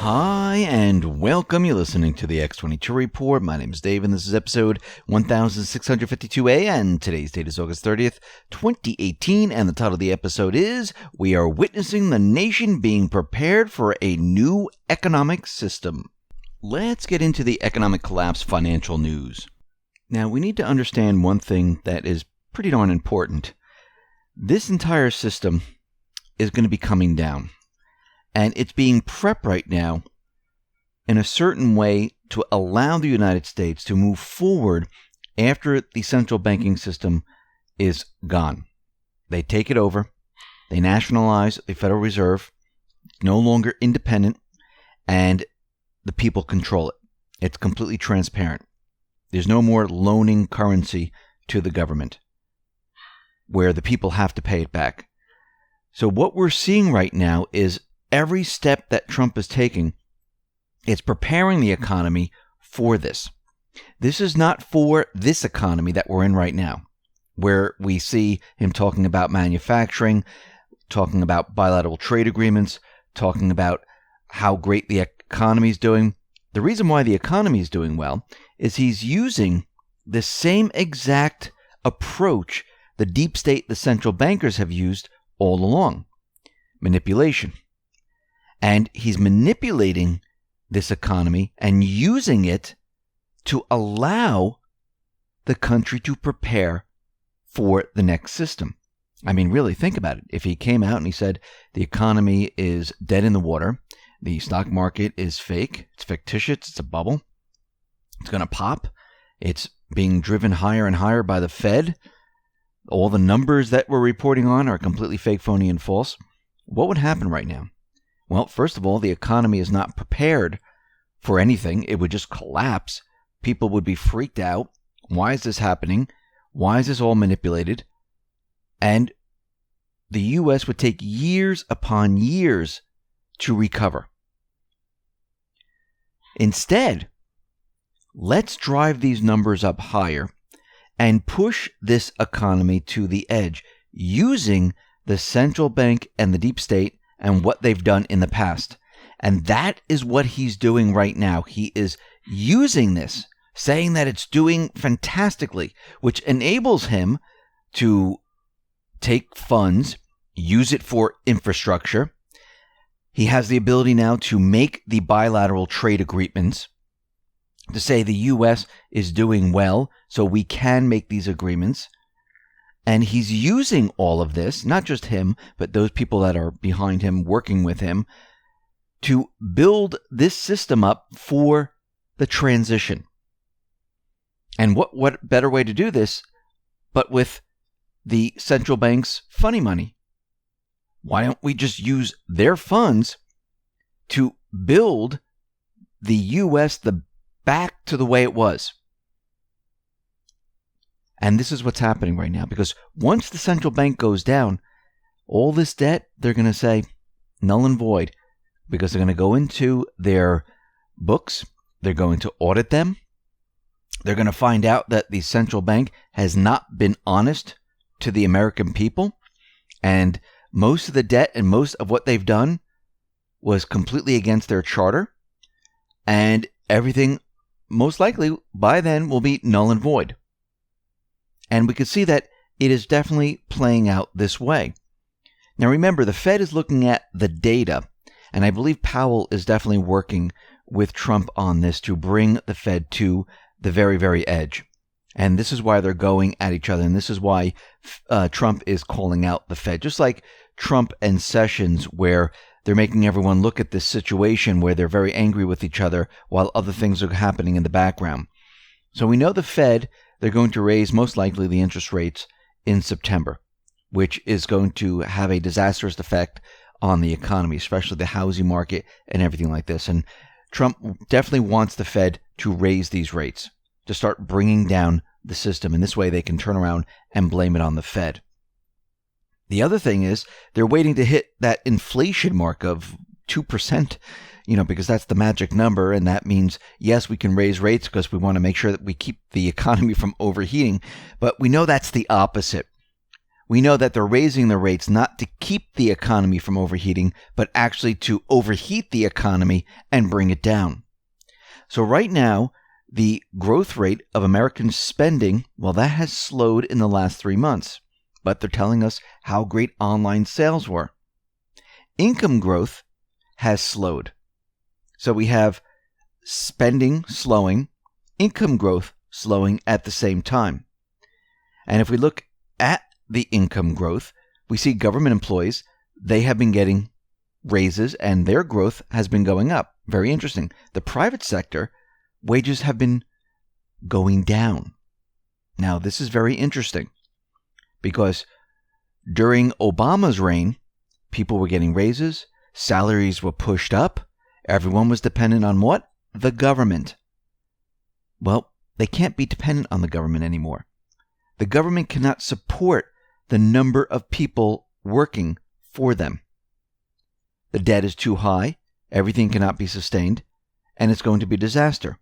Hi, and welcome. You're listening to the X22 Report. My name is Dave, and this is episode 1652A, and today's date is August 30th, 2018, and the title of the episode is, We Are Witnessing the Nation Being Prepared for a New Economic System. Let's get into the economic collapse financial news. Now, we need to understand one thing that is pretty darn important. This entire system is going to be coming down. And it's being prepped right now in a certain way to allow the United States to move forward after the central banking system is gone. They take it over. They nationalize the Federal Reserve. It's no longer independent, and the people control it. It's completely transparent. There's no more loaning currency to the government where the people have to pay it back. So what we're seeing right now is every step that Trump is taking, it's preparing the economy for this. This is not for this economy that we're in right now, where we see him talking about manufacturing, talking about bilateral trade agreements, talking about how great the economy is doing. The reason why the economy is doing well is he's using the same exact approach the deep state, the central bankers have used all along. Manipulation. And he's manipulating this economy and using it to allow the country to prepare for the next system. I mean, really, think about it. If he came out and he said the economy is dead in the water, the stock market is fake, it's fictitious, it's a bubble, it's going to pop, it's being driven higher and higher by the Fed, all the numbers that we're reporting on are completely fake, phony, and false, what would happen right now? Well, first of all, the economy is not prepared for anything. It would just collapse. People would be freaked out. Why is this happening? Why is this all manipulated? And the U.S. would take years upon years to recover. Instead, let's drive these numbers up higher and push this economy to the edge using the central bank and the deep state and what they've done in the past. And that is what he's doing right now. He is using this, saying that it's doing fantastically, which enables him to take funds, use it for infrastructure. He has the ability now to make the bilateral trade agreements, to say the U.S. is doing well, so we can make these agreements. And he's using all of this, not just him, but those people that are behind him, working with him, to build this system up for the transition. And what better way to do this but with the central bank's funny money? Why don't we just use their funds to build the U.S. back to the way it was? And this is what's happening right now, because once the central bank goes down, all this debt, they're going to say null and void, because they're going to go into their books. They're going to audit them. They're going to find out that the central bank has not been honest to the American people. And most of the debt and most of what they've done was completely against their charter. And everything, most likely, by then will be null and void. And we can see that it is definitely playing out this way. Now remember, the Fed is looking at the data, and I believe Powell is definitely working with Trump on this to bring the Fed to the very, very edge. And this is why they're going at each other, and this is why Trump is calling out the Fed. Just like Trump and Sessions, where they're making everyone look at this situation where they're very angry with each other while other things are happening in the background. So we know the Fed, they're going to raise most likely the interest rates in September, which is going to have a disastrous effect on the economy, especially the housing market and everything like this. And Trump definitely wants the Fed to raise these rates, to start bringing down the system. And this way they can turn around and blame it on the Fed. The other thing is they're waiting to hit that inflation mark of 2%, because that's the magic number. And that means, yes, we can raise rates because we want to make sure that we keep the economy from overheating. But we know that's the opposite. we know that they're raising the rates not to keep the economy from overheating, but actually to overheat the economy and bring it down. So right now, the growth rate of American spending, well, that has slowed in the last 3 months, but they're telling us how great online sales were. Income growth has slowed. So we have spending slowing, income growth slowing at the same time. And if we look at the income growth, we see government employees, they have been getting raises and their growth has been going up. Very interesting. The private sector, wages have been going down. Now, this is very interesting because during Obama's reign, people were getting raises, salaries were pushed up, everyone was dependent on what? The government. Well, they can't be dependent on the government anymore. The government cannot support the number of people working for them. The debt is too high, everything cannot be sustained, and it's going to be a disaster.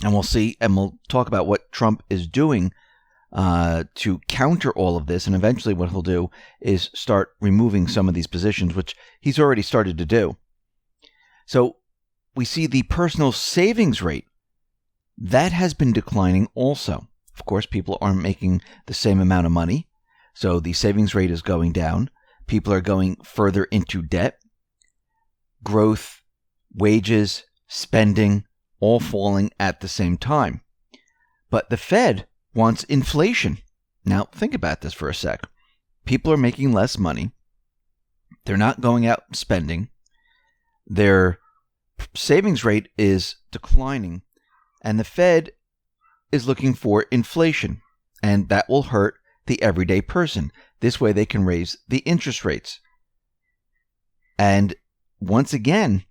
And we'll see, and we'll talk about what Trump is doing to counter all of this. And eventually what he'll do is start removing some of these positions, which he's already started to do. So we see the personal savings rate. That has been declining also. Of course, people aren't making the same amount of money. So the savings rate is going down. People are going further into debt. Growth, wages, spending, all falling at the same time. But the Fed wants inflation. Now, think about this for a sec. People are making less money. They're not going out spending. Their savings rate is declining. And the Fed is looking for inflation. And that will hurt the everyday person. This way they can raise the interest rates. And once again,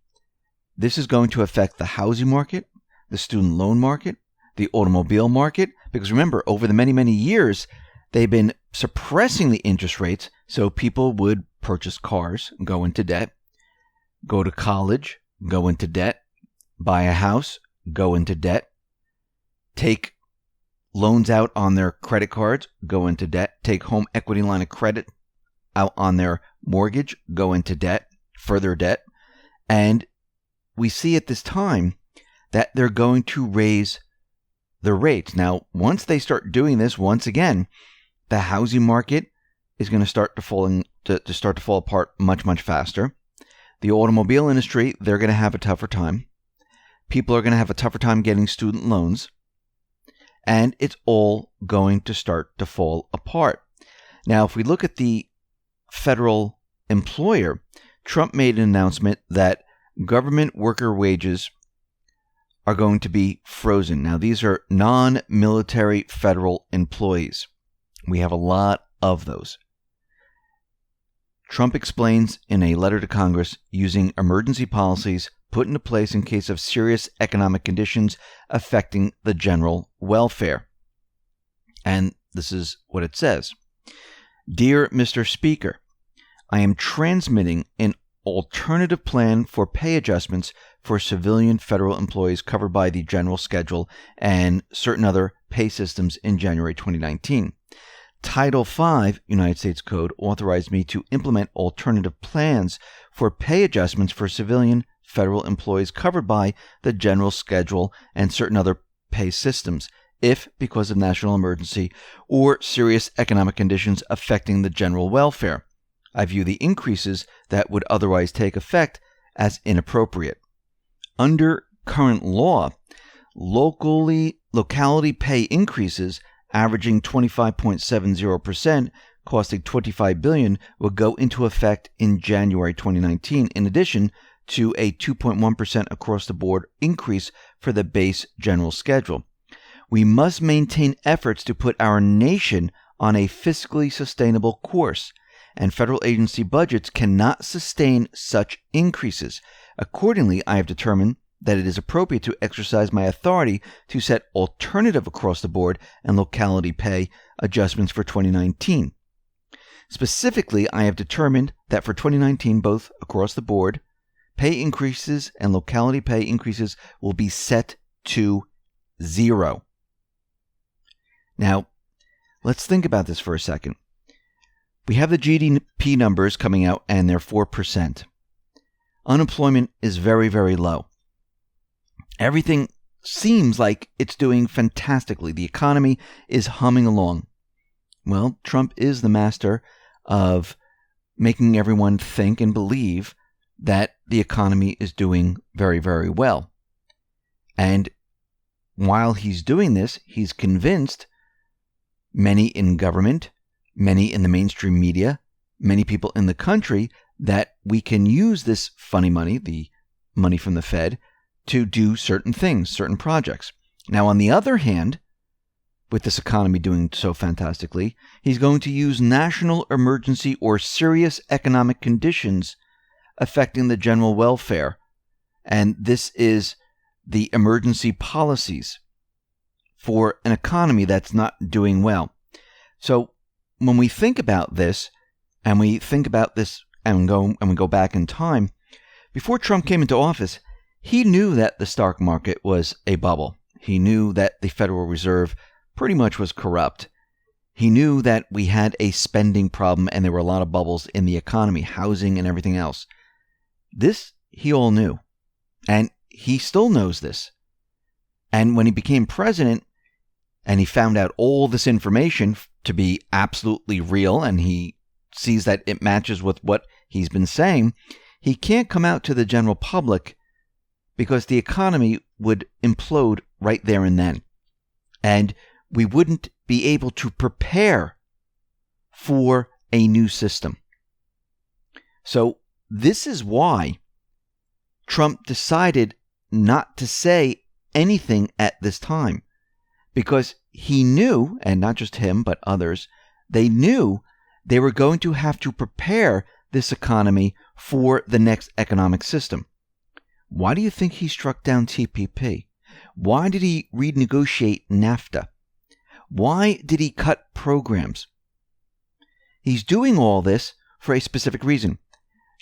this is going to affect the housing market, the student loan market, the automobile market, because remember, over the many, many years, they've been suppressing the interest rates so people would purchase cars, go into debt, go to college, go into debt, buy a house, go into debt, take loans out on their credit cards, go into debt, take home equity line of credit out on their mortgage, go into debt, further debt. And we see at this time that they're going to raise the rates. Now, once they start doing this, once again, the housing market is going to start to fall apart much, much faster. The automobile industry, they're going to have a tougher time. People are going to have a tougher time getting student loans. And it's all going to start to fall apart. Now, if we look at the federal employer, Trump made an announcement that government worker wages are going to be frozen. Now, these are non-military federal employees. We have a lot of those. Trump explains in a letter to Congress using emergency policies put into place in case of serious economic conditions affecting the general welfare. And this is what it says. Dear Mr. Speaker, I am transmitting an alternative plan for pay adjustments for civilian federal employees covered by the general schedule and certain other pay systems in January 2019. Title V United States Code authorized me to implement alternative plans for pay adjustments for civilian federal employees covered by the general schedule and certain other pay systems, if because of national emergency or serious economic conditions affecting the general welfare. I view the increases that would otherwise take effect as inappropriate. Under current law, locality pay increases averaging 25.70%, costing $25 billion, will go into effect in January 2019, in addition to a 2.1% across-the-board increase for the base general schedule. We must maintain efforts to put our nation on a fiscally sustainable course, and federal agency budgets cannot sustain such increases. Accordingly, I have determined that it is appropriate to exercise my authority to set alternative across-the-board and locality pay adjustments for 2019. Specifically, I have determined that for 2019, both across-the-board pay increases and locality pay increases will be set to 0. Now, let's think about this for a second. We have the GDP numbers coming out, and they're 4%. Unemployment is very, very low. Everything seems like it's doing fantastically. The economy is humming along. Well, Trump is the master of making everyone think and believe that the economy is doing very, very well. And while he's doing this, he's convinced many in government, many in the mainstream media, many people in the country that we can use this funny money, the money from the Fed, to do certain things, certain projects. Now, on the other hand, with this economy doing so fantastically, he's going to use national emergency or serious economic conditions affecting the general welfare. And this is the emergency policies for an economy that's not doing well. So when we think about this, and we go back in time, before Trump came into office, he knew that the stock market was a bubble. He knew that the Federal Reserve pretty much was corrupt. He knew that we had a spending problem and there were a lot of bubbles in the economy, housing and everything else. This he all knew. And he still knows this. And when he became president and he found out all this information to be absolutely real, and he sees that it matches with what he's been saying, he can't come out to the general public because the economy would implode right there and then. And we wouldn't be able to prepare for a new system. So this is why Trump decided not to say anything at this time, because he knew, and not just him, but others, they knew they were going to have to prepare this economy for the next economic system. Why do you think he struck down TPP? Why did he renegotiate NAFTA? Why did he cut programs? He's doing all this for a specific reason.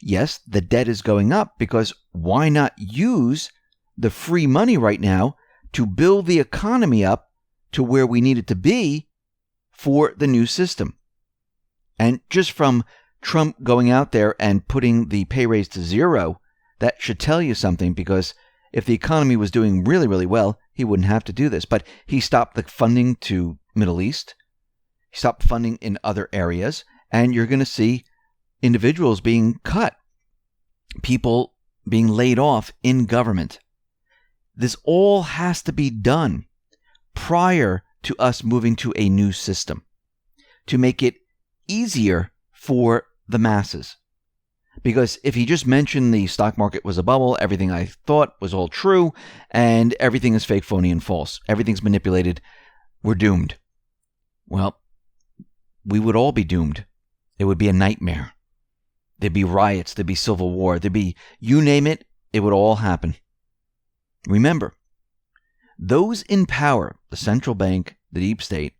Yes, the debt is going up because why not use the free money right now to build the economy up to where we need it to be for the new system? And just from Trump going out there and putting the pay raise to zero, that should tell you something, because if the economy was doing really, really well, he wouldn't have to do this. But he stopped the funding to Middle East. He stopped funding in other areas. And you're going to see individuals being cut, people being laid off in government. This all has to be done prior to us moving to a new system to make it easier for the masses. Because if he just mentioned the stock market was a bubble, everything I thought was all true, and everything is fake, phony, and false, everything's manipulated, we're doomed. Well, we would all be doomed. It would be a nightmare. There'd be riots, there'd be civil war, there'd be, you name it, it would all happen. Remember, those in power, the central bank, the deep state,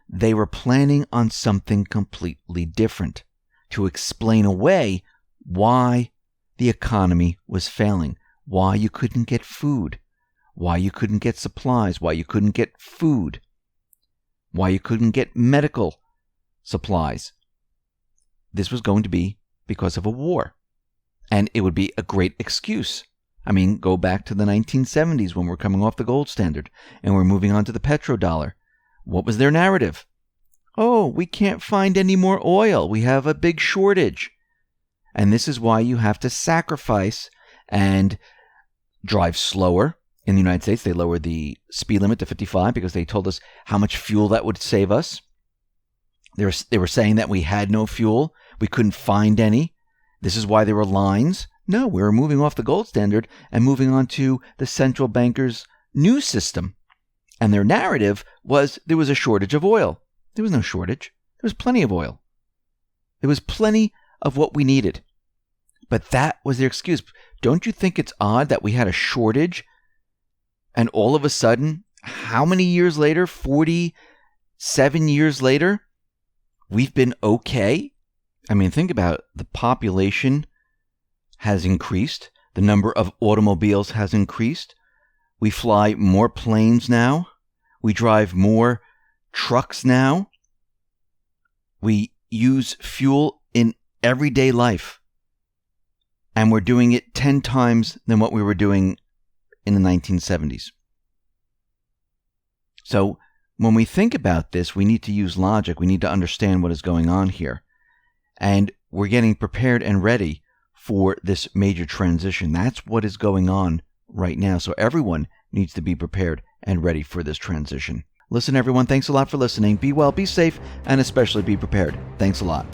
they were planning on something completely different to explain away why the economy was failing, why you couldn't get food, why you couldn't get supplies, why you couldn't get food, why you couldn't get medical supplies. This was going to be because of a war, and it would be a great excuse. I mean, go back to the 1970s when we're coming off the gold standard and we're moving on to the petrodollar. What was their narrative? Oh, we can't find any more oil. We have a big shortage. And this is why you have to sacrifice and drive slower. In the United States, they lowered the speed limit to 55 because they told us how much fuel that would save us. They were saying that we had no fuel. We couldn't find any. This is why there were lines. No, we were moving off the gold standard and moving on to the central bankers' new system. And their narrative was there was a shortage of oil. There was no shortage. There was plenty of oil. There was plenty of what we needed. But that was their excuse. Don't you think it's odd that we had a shortage and all of a sudden, how many years later, 47 years later, we've been okay? I mean, think about it. The population has increased. The number of automobiles has increased. We fly more planes now. We drive more trucks now. We use fuel in everyday life. And we're doing it 10 times than what we were doing in the 1970s. So when we think about this, we need to use logic. We need to understand what is going on here. And we're getting prepared and ready for this major transition. That's what is going on right now. So everyone needs to be prepared and ready for this transition. Listen, everyone, thanks a lot for listening. Be well, be safe, and especially be prepared. Thanks a lot.